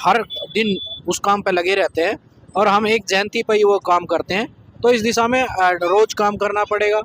हर दिन उस काम पे लगे रहते हैं और हम एक जयंती पर ही वो काम करते हैं। तो इस दिशा में रोज काम करना पड़ेगा,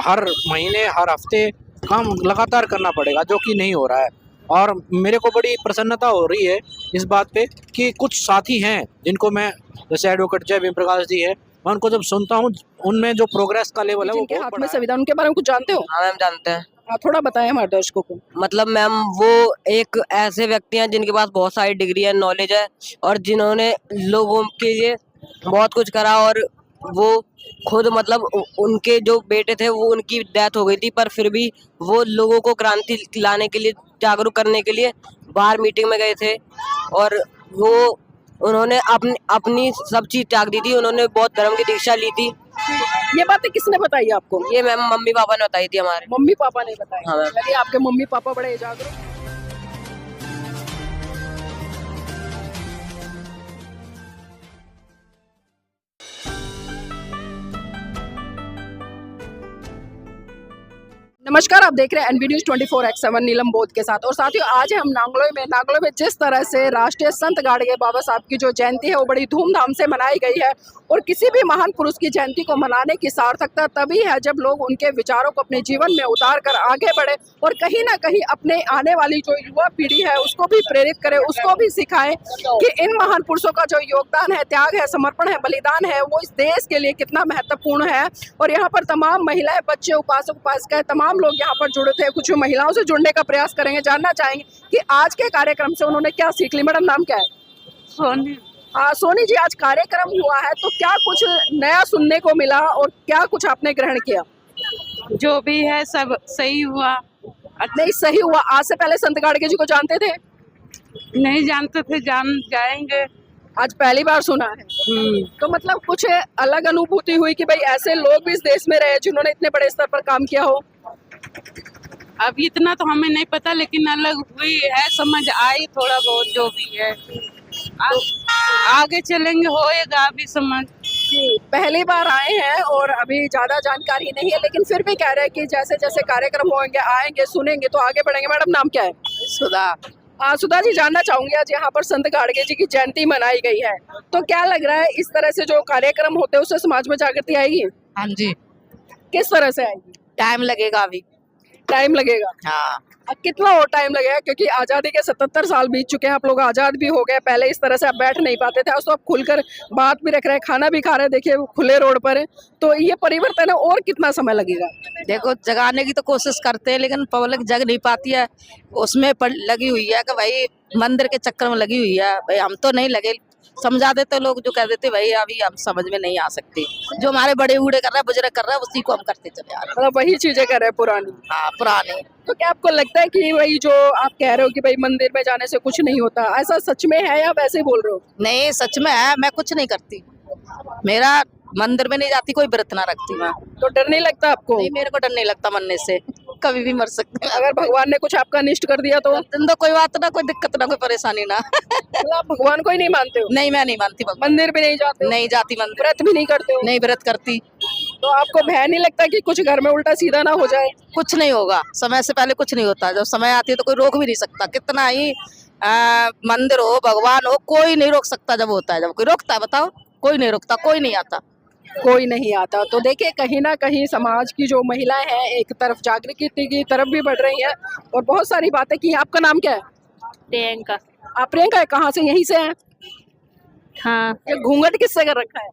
हर महीने हर हफ्ते काम लगातार करना पड़ेगा, जो कि नहीं हो रहा है। और मेरे को बड़ी प्रसन्नता हो रही है इस बात पे कि कुछ साथी हैं जिनको मैं, जैसे एडवोकेट जय भीम प्रकाश जी है, मैं उनको जब सुनता हूँ उनमें जो प्रोग्रेस का लेवल है वो जिनके बहुत हाथ बड़ा में है। संविधान, उनके बारे में कुछ जानते हो? हाँ मैम जानते हैं। थोड़ा बताएं हमारे दर्शकों को। मतलब मैम वो एक ऐसे व्यक्ति हैं जिनके पास बहुत सारी डिग्री है, नॉलेज है और जिन्होंने लोगों के लिए बहुत कुछ करा। और वो खुद मतलब उनके जो बेटे थे वो उनकी डेथ हो गई थी, पर फिर भी वो लोगों को क्रांति लाने के लिए, जागरूक करने के लिए बाहर मीटिंग में गए थे और वो उन्होंने अपनी सब चीज त्याग दी थी। उन्होंने बहुत धर्म की दीक्षा ली थी। ये बातें किसने बताई आपको? ये मैम मम्मी पापा ने बताई थी हमारे। मम्मी पापा ने बताया? हाँ मैम। चलिए, आपके मम्मी पापा बड़े जागरूक। नमस्कार, आप देख रहे हैं एनबी न्यूज 24/7 नीलम बोध के साथ। और साथियों, आज हम नांगलोई में जिस तरह से राष्ट्रीय संत गाडगे बाबा साहब की जो जयंती है वो बड़ी धूमधाम से मनाई गई है। और किसी भी महान पुरुष की जयंती को मनाने की सार्थकता तभी है जब लोग उनके विचारों को अपने जीवन में उतार कर आगे बढ़े और कहीं ना कहीं अपने आने वाली जो युवा पीढ़ी है उसको भी प्रेरित करे, उसको भी सिखाए कि इन महान पुरुषों का जो योगदान है, त्याग है, समर्पण है, बलिदान है, वो इस देश के लिए कितना महत्वपूर्ण है। और यहाँ पर तमाम महिलाएं, बच्चे, उपासक उपासिकाएं, तमाम लोग यहाँ पर जुड़े थे। कुछ महिलाओं से जुड़ने का प्रयास करेंगे, जानना चाहेंगे कि आज के कार्यक्रम से उन्होंने क्या सीख ली। मैडम, नाम क्या है? सोनी। हाँ सोनी जी, आज कार्यक्रम हुआ है तो क्या कुछ नया सुनने को मिला और क्या कुछ आपने ग्रहण किया? जो भी है सब सही हुआ। नहीं, सही हुआ। आज से पहले संत गाडगे जी को जानते थे? नहीं जानते थे, जान जाएंगे। आज पहली बार सुना है। तो मतलब कुछ अलग अनुभूति हुई कि भाई ऐसे लोग भी इस देश में रहे जिन्होंने इतने बड़े स्तर पर काम किया हो? अब इतना तो हमें नहीं पता, लेकिन अलग हुई है, समझ आई थोड़ा बहुत जो भी है। आगे चलेंगे, होएगा अभी समझ। पहली बार आए हैं और अभी ज्यादा जानकारी नहीं है, लेकिन फिर भी कह रहे हैं कि जैसे जैसे कार्यक्रम होंगे, आएंगे, सुनेंगे तो आगे बढ़ेंगे। मैडम, नाम क्या है? सुधा। सुधा जी, जानना चाहूंगी, आज यहाँ पर संत गाडगे जी की जयंती मनाई गई है तो क्या लग रहा है इस तरह से जो कार्यक्रम होते हैं उससे समाज में जागृति आएगी? हाँ जी। किस तरह से आएगी? टाइम लगेगा, अभी टाइम लगेगा। हाँ। अब कितना और टाइम लगेगा, क्योंकि आजादी के 77 साल बीत चुके हैं, आप लोग आजाद भी हो गए। पहले इस तरह से आप बैठ नहीं पाते थे, आज तो आप खुलकर बात भी रख रहे हैं, खाना भी खा रहे हैं, देखिए खुले रोड पर है। तो ये परिवर्तन है, और कितना समय लगेगा? देखो, जगाने की तो कोशिश करते हैं लेकिन पब्लिक जग नहीं पाती है। उसमें लगी हुई है कि भाई मंदिर के चक्कर में लगी हुई है। भाई हम तो नहीं लगे, समझा देते लोग, जो कह देते भाई अभी हम समझ में नहीं आ सकती। जो हमारे बड़े बूढ़े कर रहे हैं, बुजुर्ग कर रहे हैं, उसी को हम करते चले आ रहे हैं। मतलब वही चीजें कर रहे हैं पुरानी। हाँ, पुराने। तो क्या आपको लगता है कि भाई जो आप कह रहे हो कि भाई मंदिर में जाने से कुछ नहीं होता, ऐसा सच में है या वैसे ही बोल रहे हो? नहीं, सच में है। मैं कुछ नहीं करती, मेरा मंदिर में नहीं जाती, कोई व्रत ना रखती मैं। तो डर नहीं लगता आपको? नहीं, मेरे को डर नहीं लगता मरने से, कभी भी मर सकते हैं। अगर भगवान ने कुछ आपका अनिष्ट कर दिया तो? तो कोई बात ना, कोई दिक्कत ना, कोई परेशानी ना। मतलब आप भगवान को ही नहीं मानते हो? नहीं, मैं नहीं मानती भगवान। मंदिर भी नहीं जाते हो? नहीं जाती मंदिर। व्रत भी नहीं करते हो? नहीं व्रत करती। तो आपको भय नहीं लगता कि कुछ घर में उल्टा सीधा ना हो जाए? कुछ नहीं होगा, समय से पहले कुछ नहीं होता। जब समय आती है तो कोई रोक भी नहीं सकता। कितना ही मंदिर हो, भगवान हो, कोई नहीं रोक सकता जब होता है। जब कोई रोकता है, बताओ? कोई नहीं रोकता, कोई नहीं आता। कोई नहीं आता। तो देखिए, कहीं ना कहीं समाज की जो महिलाएं हैं एक तरफ जागृति की तरफ भी बढ़ रही हैं और बहुत सारी बातें की। आपका नाम क्या है? प्रियंका। आप प्रियंका है? कहाँ से? यहीं से हैं? हाँ, ये घूंघट किससे कर रखा है?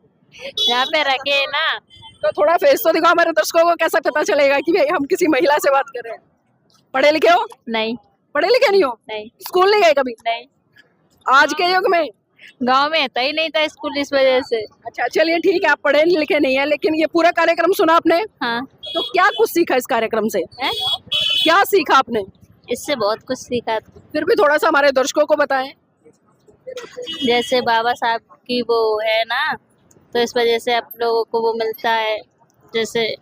यहाँ पे रखे ना। तो थोड़ा फेस तो दिखाओ हमारे दर्शकों को, कैसा पता चलेगा कि भाई हम किसी महिला से बात कर रहे हैं। पढ़े लिखे हो? नहीं। पढ़े लिखे नहीं हो? नहीं। स्कूल नहीं गए कभी? नहीं। आज के युग में गांव में था ही नहीं था स्कूल, इस वजह से। अच्छा, चलिए ठीक है, आप पढ़े लिखे नहीं है, लेकिन ये पूरा कार्यक्रम सुना आपने? हाँ। तो क्या कुछ सीखा इस कार्यक्रम से? है? क्या सीखा आपने? इससे बहुत कुछ सीखा। फिर भी थोड़ा सा हमारे दर्शकों को बताएं। जैसे बाबा साहब की वो है ना, तो इस वजह से आप लोगों को वो मिलता है, जैसे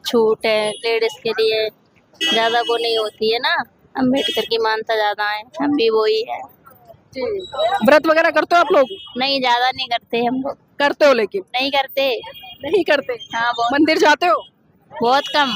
छूट है लेडीज के लिए, ज्यादा वो नहीं होती है ना। अम्बेडकर की मानता ज्यादा है, हम भी वही है। व्रत वगैरह करते हो आप लोग? नहीं, ज्यादा नहीं करते हम लोग। करते हो? लेकिन नहीं करते। नहीं करते। हाँ, बहुत मंदिर जाते हो? बहुत कम।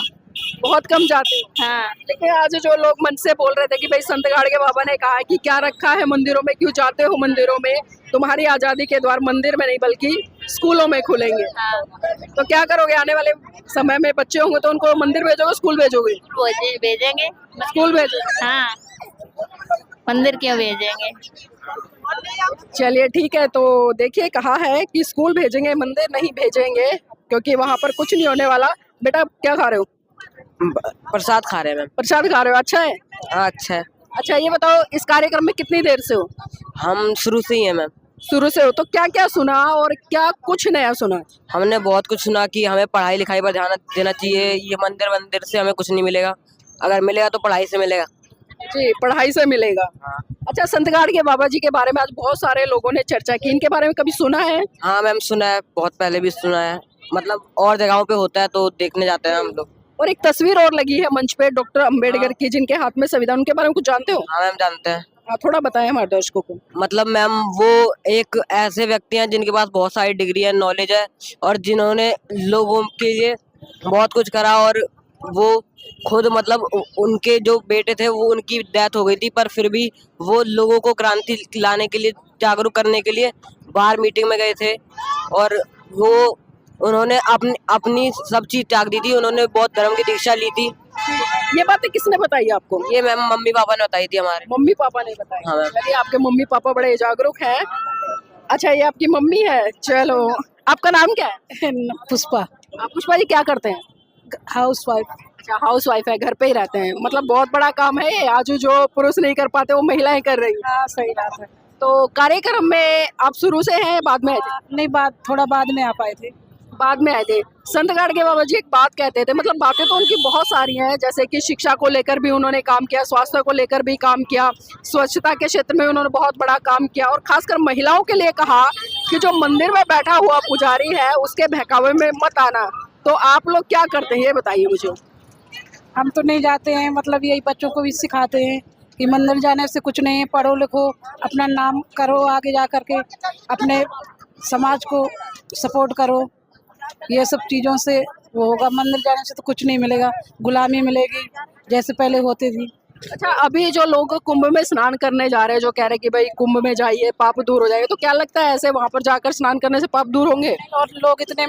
बहुत कम जाते हैं। हाँ। लेकिन आज जो लोग मन से बोल रहे थे कि भाई संत गाड़गे बाबा ने कहा है कि क्या रखा है मंदिरों में, क्यों जाते हो मंदिरों में, तुम्हारी आजादी के द्वार मंदिर में नहीं बल्कि स्कूलों में खुलेंगे। हाँ, तो क्या करोगे आने वाले समय में? बच्चे होंगे तो उनको मंदिर भेजोगे, स्कूल भेजोगे? भेजेंगे। स्कूल भेजोगे। हाँ, मंदिर क्यों भेजेंगे। चलिए ठीक है, तो देखिए कहा है कि स्कूल भेजेंगे, मंदिर नहीं भेजेंगे क्योंकि वहाँ पर कुछ नहीं होने वाला। बेटा क्या खा रहे हो? प्रसाद खा रहे हैं मैम। प्रसाद खा रहे हो, अच्छा है। हाँ, अच्छा है। अच्छा ये बताओ, इस कार्यक्रम में कितनी देर से हो? हम शुरू से ही हैं मैम। शुरू से हो, तो क्या क्या सुना और क्या कुछ नया सुना? हमने बहुत कुछ सुना कि हमें पढ़ाई लिखाई पर ध्यान देना चाहिए। ये मंदिर से हमें कुछ नहीं मिलेगा, अगर मिलेगा तो पढ़ाई से मिलेगा। जी, पढ़ाई से मिलेगा। अच्छा, संत गाड़गे बाबा जी के बारे में आज बहुत सारे लोगों ने चर्चा की, इनके बारे में कभी सुना है? हाँ मैम, सुना है, बहुत पहले भी सुना है, मतलब और जगहों पे होता है तो देखने जाते हैं हम लोग। और एक तस्वीर और लगी है मंच पे डॉक्टर अंबेडकर की, जिनके हाथ में संविधान, उनके बारे में कुछ जानते हो? हाँ मैम, जानते हैं। हाँ, थोड़ा बताएं हमारे दर्शकों को। मतलब मैम वो एक ऐसे व्यक्ति हैं जिनके पास बहुत सारी डिग्री है, नॉलेज है, और जिन्होंने लोगों के लिए बहुत कुछ करा। और वो खुद मतलब उनके जो बेटे थे वो उनकी डेथ हो गई थी, पर फिर भी वो लोगों को क्रांति लाने के लिए, जागरूक करने के लिए बाहर मीटिंग में गए थे। और वो उन्होंने अपनी सब चीज त्याग दी थी। उन्होंने बौद्ध धर्म की दीक्षा ली थी। ये बातें किसने बताई आपको? ये मैम मम्मी पापा ने बताई थी हमारे। मम्मी पापा ने बताई। हाँ मैम। चलिए, आपके मम्मी पापा बड़े जागरूक हैं। अच्छा, ये आपकी मम्मी है। चलो, आपका नाम क्या है? पुष्पा, पुष्पा जी क्या करते हैं? House wife. अच्छा, हाउस वाइफ है, घर पे ही रहते हैं। मतलब बहुत बड़ा काम है ये, आज जो पुरुष नहीं कर पाते वो महिलाएं कर रही हैं। हाँ, सही बात है। तो कार्यक्रम में आप शुरू से हैं, बाद में आए थे? नहीं, थोड़ा बाद में आ पाए थे। बाद में आए थे। संत गाड़गे बाबा जी एक बात कहते थे, मतलब बातें तो उनकी बहुत सारी हैं, जैसे कि शिक्षा को लेकर भी उन्होंने काम किया, स्वास्थ्य को लेकर भी काम किया, स्वच्छता के क्षेत्र में उन्होंने बहुत बड़ा काम किया, और खासकर महिलाओं के लिए कहा कि जो मंदिर में बैठा हुआ पुजारी है उसके बहकावे में मत आना। तो आप लोग क्या करते हैं ये बताइए मुझे। हम तो नहीं जाते हैं, मतलब यही बच्चों को भी सिखाते हैं कि मंदिर जाने से कुछ नहीं है, पढ़ो लिखो, अपना नाम करो, आगे जा करके अपने समाज को सपोर्ट करो। ये सब चीज़ों से वो होगा, मंदिर जाने से तो कुछ नहीं मिलेगा, गुलामी मिलेगी जैसे पहले होती थी। अच्छा, अभी जो लोग कुंभ में स्नान करने जा रहे हैं, जो कह रहे हैं कि भाई कुंभ में जाइए पाप दूर हो जाएगा, तो क्या लगता है ऐसे वहां पर जाकर स्नान करने से पाप दूर होंगे? और लोग इतने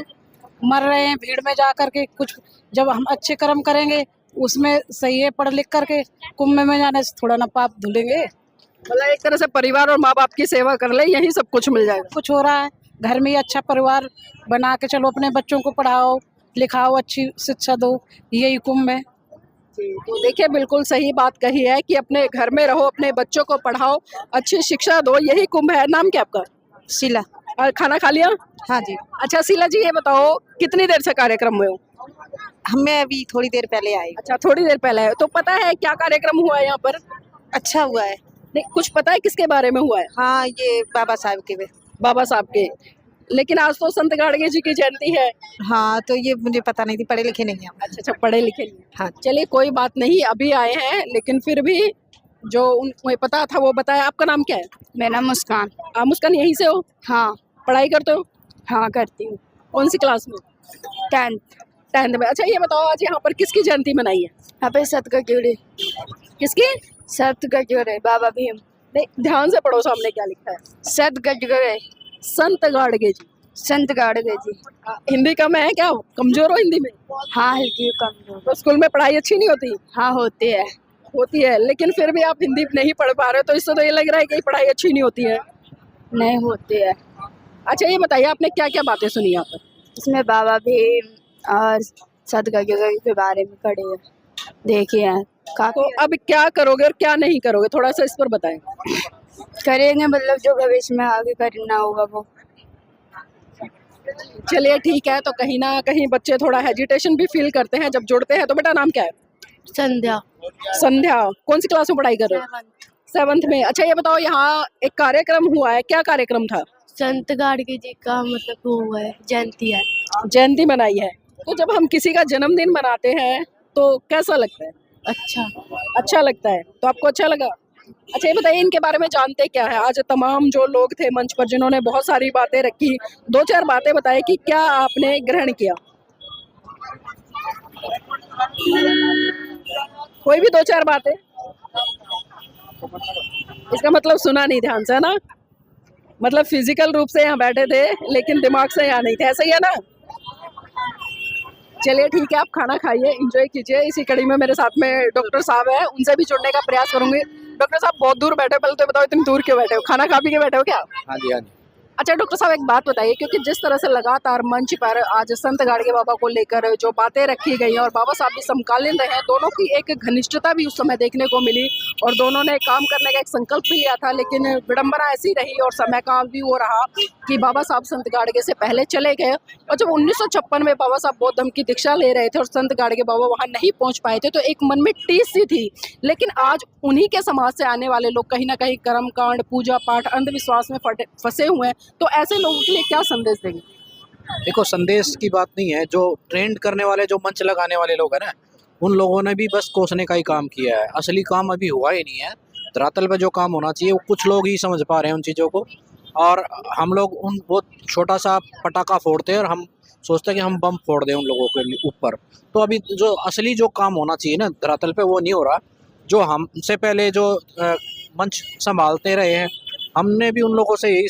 मर रहे हैं भीड़ में जा करके, कुछ जब हम अच्छे कर्म करेंगे उसमें सही है, पढ़ लिख करके कुंभ में जाने से थोड़ा ना पाप धुलेंगे। मतलब एक तरह से परिवार और माँ बाप की सेवा कर ले, यही सब कुछ मिल जाएगा। कुछ हो रहा है, घर में ही अच्छा परिवार बना के चलो, अपने बच्चों को पढ़ाओ लिखाओ, अच्छी शिक्षा दो, यही कुंभ है। तो देखिए, बिल्कुल सही बात कही है कि अपने घर में रहो, अपने बच्चों को पढ़ाओ, अच्छी शिक्षा दो, यही कुंभ है। नाम क्या आपका? शीला। और खाना खा लिया? हाँ जी। अच्छा शीला जी, ये बताओ कितनी देर से कार्यक्रम में हो? हमें अभी थोड़ी देर पहले आए। अच्छा, थोड़ी देर पहले है। तो पता है क्या कार्यक्रम हुआ है यहाँ पर? अच्छा हुआ है। नहीं, कुछ पता है किसके बारे में हुआ है? हाँ, ये बाबा साहब के। बाबा साहब के। लेकिन आज तो संत गाड़गे जी की जयंती है। हाँ, तो ये मुझे पता नहीं थी, पढ़े लिखे नहीं है। अच्छा, पढ़े लिखे नहीं। हाँ। चलिए कोई बात नहीं, अभी आए हैं, लेकिन फिर भी जो उनको पता था वो बताया। आपका नाम क्या है? मेरा नाम मुस्कान। आप मुस्कान यहीं से हो? हाँ। पढ़ाई करते हो? हाँ, करती हूँ। कौन सी क्लास में? 10th में। अच्छा ये बताओ, आज यहाँ पर किसकी जयंती मनाई है? यहाँ पे सतगजुड़े। किसकी? सतगजुड़े बाबा भीम। नहीं, ध्यान से पढ़ो, सामने क्या लिखा है? सतगजुड़े संत गाड़गे जी। संत गाड़गे जी। हिंदी कम है क्या? कमजोर हो हिंदी में? हाँ, हल्की कमजोर। तो स्कूल में पढ़ाई अच्छी नहीं होती? हाँ, होती है। होती है, लेकिन फिर भी आप हिंदी नहीं पढ़ पा रहे हो, तो इससे तो ये लग रहा है कि पढ़ाई अच्छी नहीं होती है। नहीं होती है। अच्छा ये बताइए, आपने क्या क्या बातें सुनी यहाँ पर? इसमें बाबा भीम और सतगजुड़े के बारे में पढ़े हैं, देखे हैं तो काफी। अब क्या करोगे और क्या नहीं करोगे, थोड़ा सा इस पर बताएं। करेंगे, मतलब जो भविष्य में आगे करना होगा वो। चलिए ठीक है, तो कहीं ना कहीं बच्चे थोड़ा हेजिटेशन भी फील करते हैं जब जुड़ते हैं। तो बेटा नाम क्या है? संध्या। संध्या। कौन सी क्लास में पढ़ाई कर रहे हो? 7th में। अच्छा ये बताओ, यहाँ एक कार्यक्रम हुआ है, क्या कार्यक्रम था? संत गाड़गे जी का मतलब वो हुआ है, जयंती है। जयंती मनाई है। तो जब हम किसी का जन्मदिन मनाते हैं तो कैसा लगता है? अच्छा लगता है। तो आपको अच्छा लगा? अच्छा ये बताइए, इनके बारे में जानते क्या है? आज तमाम जो लोग थे मंच पर जिन्होंने बहुत सारी बातें रखी, 2-4 बातें बताए कि क्या आपने ग्रहण किया। कोई भी दो चार बातें, इसका मतलब सुना नहीं ध्यान से ना, मतलब फिजिकल रूप से यहाँ बैठे थे लेकिन दिमाग से यहाँ नहीं थे, ऐसा ही है ना। चलिए ठीक है, आप खाना खाइए, एंजॉय कीजिए। इसी कड़ी में मेरे साथ में डॉक्टर साहब हैं, उनसे भी जुड़ने का प्रयास करूंगी। डॉक्टर साहब बहुत दूर बैठे हो, पहले तो बताओ इतनी दूर क्यों बैठे हो, खाना खा पी के बैठे हो क्या? हाँ जी, हाँ जी। अच्छा डॉक्टर साहब एक बात बताइए, क्योंकि जिस तरह से लगातार मंच पर आज संत गाड़गे बाबा को लेकर जो बातें रखी गई और बाबा साहब भी समकालीन रहे हैं, दोनों की एक घनिष्ठता भी उस समय देखने को मिली और दोनों ने काम करने का एक संकल्प भी लिया था, लेकिन विडंबना ऐसी रही और समय का भी वो रहा कि बाबा साहब संत गाड़गे से पहले चले गए। और जब 1956 में बाबा साहब बौद्ध धर्म की दीक्षा ले रहे थे और संत गाड़गे बाबा वहाँ नहीं पहुँच पाए थे, तो एक मन में टीस सी थी। लेकिन आज उन्हीं के समाज से आने वाले लोग कहीं ना कहीं कर्मकांड, पूजा पाठ, अंधविश्वास में फंसे हुए हैं, तो ऐसे लोगों के लिए क्या संदेश देंगे? देखो, संदेश की बात नहीं है, जो ट्रेंड करने वाले, जो मंच लगाने वाले लोग हैं ना, उन लोगों ने भी बस कोसने का ही काम किया है, असली काम अभी हुआ ही नहीं है। धरातल पे जो काम होना चाहिए वो कुछ लोग ही समझ पा रहे हैं उन चीज़ों को, और हम लोग उन वो छोटा सा पटाखा फोड़ते हैं और हम सोचते हैं कि हम बम फोड़ दें उन लोगों के ऊपर। तो अभी जो असली जो काम होना चाहिए ना धरातल पे, वो नहीं हो रहा। जो हमसे पहले जो मंच संभालते रहे हैं, हमने भी उन लोगों से यही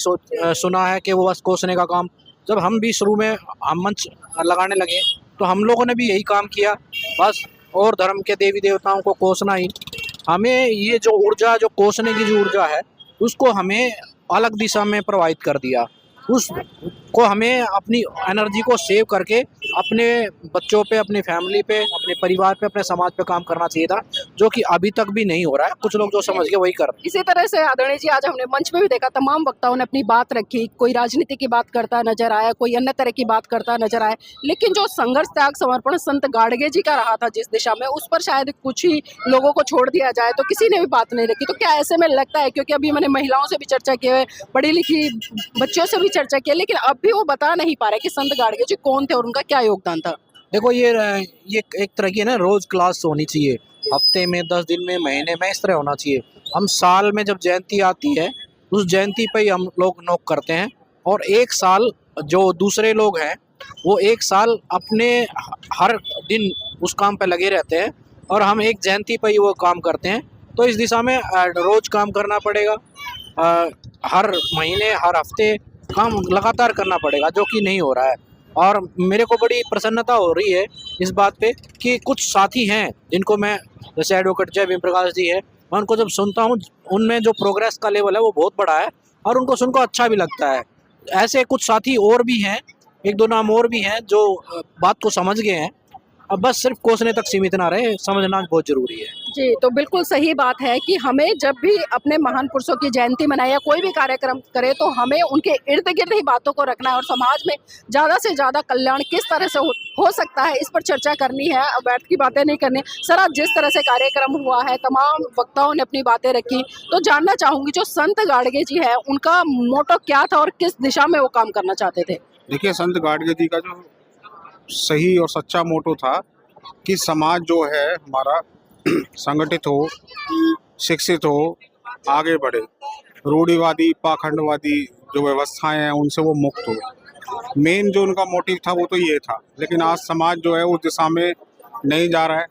सुना है कि वो बस कोसने का काम। जब हम भी शुरू में हम मंच लगाने लगे तो हम लोगों ने भी यही काम किया, बस, और धर्म के देवी देवताओं को कोसना ही। हमें ये जो ऊर्जा, जो कोसने की जो ऊर्जा है, उसको हमें अलग दिशा में प्रवाहित कर दिया। उसको हमें अपनी एनर्जी को सेव करके अपने बच्चों पे, अपनी फैमिली पे, अपने परिवार पे, अपने समाज पे काम करना चाहिए था, जो कि अभी तक भी नहीं हो रहा है। कुछ लोग जो समझ के वही कर रहे हैं। इसी तरह से आदरणीय जी, आज हमने मंच पे भी देखा, तमाम वक्ताओं ने अपनी बात रखी, कोई राजनीति की बात करता नजर आया, कोई अन्य तरह की बात करता नजर आया, लेकिन जो संघर्ष, त्याग, समर्पण संत गाड़गे जी का रहा था जिस दिशा में, उस पर शायद कुछ ही लोगों को छोड़ दिया जाए, तो किसी ने भी बात नहीं रखी। तो क्या ऐसे में लगता है, क्योंकि अभी मैंने महिलाओं से भी चर्चा की है, पढ़ी लिखी बच्चों से भी चर्चा की है, लेकिन अब भी वो बता नहीं पा रहे कि संत गाड़गे जी कौन थे और उनका क्या योगदान था? देखो, ये एक तरह की ना रोज क्लास होनी चाहिए, हफ्ते में, 10 दिन में, महीने में, इस तरह होना चाहिए। हम साल में जब जयंती आती है, उस जयंती पे ही हम लोग नोक करते हैं, और एक साल जो दूसरे लोग हैं वो एक साल अपने हर दिन उस काम पे लगे रहते हैं, और हम एक जयंती पे ही वो काम करते हैं। तो इस दिशा में रोज काम करना पड़ेगा, हर महीने, हर हफ्ते काम लगातार करना पड़ेगा, जो कि नहीं हो रहा है। और मेरे को बड़ी प्रसन्नता हो रही है इस बात पे कि कुछ साथी हैं जिनको मैं, जैसे एडवोकेट जय भीम प्रकाश जी है, मैं उनको जब सुनता हूँ, उनमें जो प्रोग्रेस का लेवल है वो बहुत बड़ा है और उनको सुनकर अच्छा भी लगता है। ऐसे कुछ साथी और भी हैं, एक दो नाम और भी हैं जो बात को समझ गए हैं। अब बस सिर्फ कोसने तक सीमित ना रहे, समझना बहुत जरूरी है। जी, तो बिल्कुल सही बात है कि हमें जब भी अपने महान पुरुषों की जयंती मनाए या कोई भी कार्यक्रम करे, तो हमें उनके इर्द गिर्द ही बातों को रखना है और समाज में ज़्यादा से ज़्यादा कल्याण किस तरह से हो सकता है, इस पर चर्चा करनी है, बैठ की बातें नहीं करनी। सर, आज जिस तरह से कार्यक्रम हुआ है, तमाम वक्ताओं ने अपनी बातें रखी, तो जानना चाहूँगी जो संत गाड़गे जी है, उनका मोटो क्या था और किस दिशा में वो काम करना चाहते थे? देखिए, संत गाड़गे जी का जो सही और सच्चा मोटो था कि समाज जो है हमारा संगठित हो, शिक्षित हो, आगे बढ़े, रूढ़िवादी, पाखंडवादी जो व्यवस्थाएं हैं उनसे वो मुक्त हो। मेन जो उनका मोटिव था वो तो ये था, लेकिन आज समाज जो है उस दिशा में नहीं जा रहा है,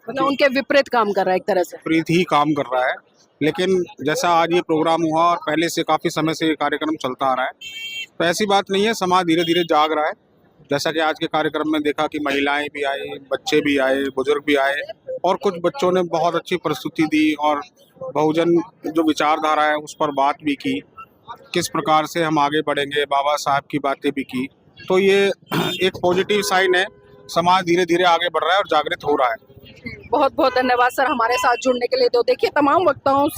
मतलब उनके विपरीत काम कर रहा है, एक तरह से विपरीत ही काम कर रहा है। लेकिन जैसा आज ये प्रोग्राम हुआ और पहले से काफ़ी समय से ये कार्यक्रम चलता आ रहा है, तो ऐसी बात नहीं है, समाज धीरे धीरे जाग रहा है। जैसा कि आज के कार्यक्रम में देखा कि महिलाएं भी आई, बच्चे भी आए, बुजुर्ग भी आए, और कुछ बच्चों ने बहुत अच्छी प्रस्तुति दी और बहुजन जो विचारधारा है उस पर बात भी की, किस प्रकार से हम आगे बढ़ेंगे, बाबा साहब की बातें भी की। तो ये एक पॉजिटिव साइन है, समाज धीरे धीरे आगे बढ़ रहा है और जागृत हो रहा है। बहुत बहुत धन्यवाद सर हमारे साथ जुड़ने के लिए। तो देखिए, तमाम वक्ताओं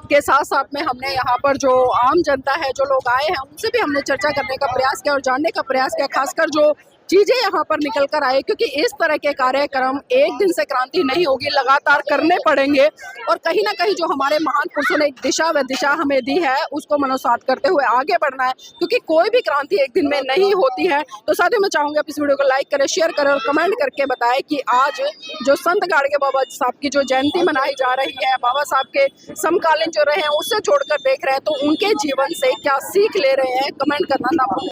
के साथ साथ में हमने यहाँ पर जो आम जनता है, जो लोग आए हैं, उनसे भी हमने चर्चा करने का प्रयास किया और जानने का प्रयास किया, खासकर जो चीज़ें यहाँ पर निकल कर आए, क्योंकि इस तरह के कार्यक्रम एक दिन से क्रांति नहीं होगी, लगातार करने पड़ेंगे। और कहीं ना कहीं जो हमारे महान पुरुषों ने एक दिशा व दिशा हमें दी है, उसको मनोसात करते हुए आगे बढ़ना है, क्योंकि कोई भी क्रांति एक दिन में नहीं होती है। तो साथियों, मैं चाहूँगी आप इस वीडियो को लाइक करें, शेयर करें और कमेंट करके बताएं कि आज जो संत गाड़गे बाबा साहब की जो जयंती मनाई जा रही है, बाबा साहब के समकालीन जो रहे हैं उससे जोड़कर देख रहे हैं, तो उनके जीवन से क्या सीख ले रहे हैं, कमेंट करना ना भूलें।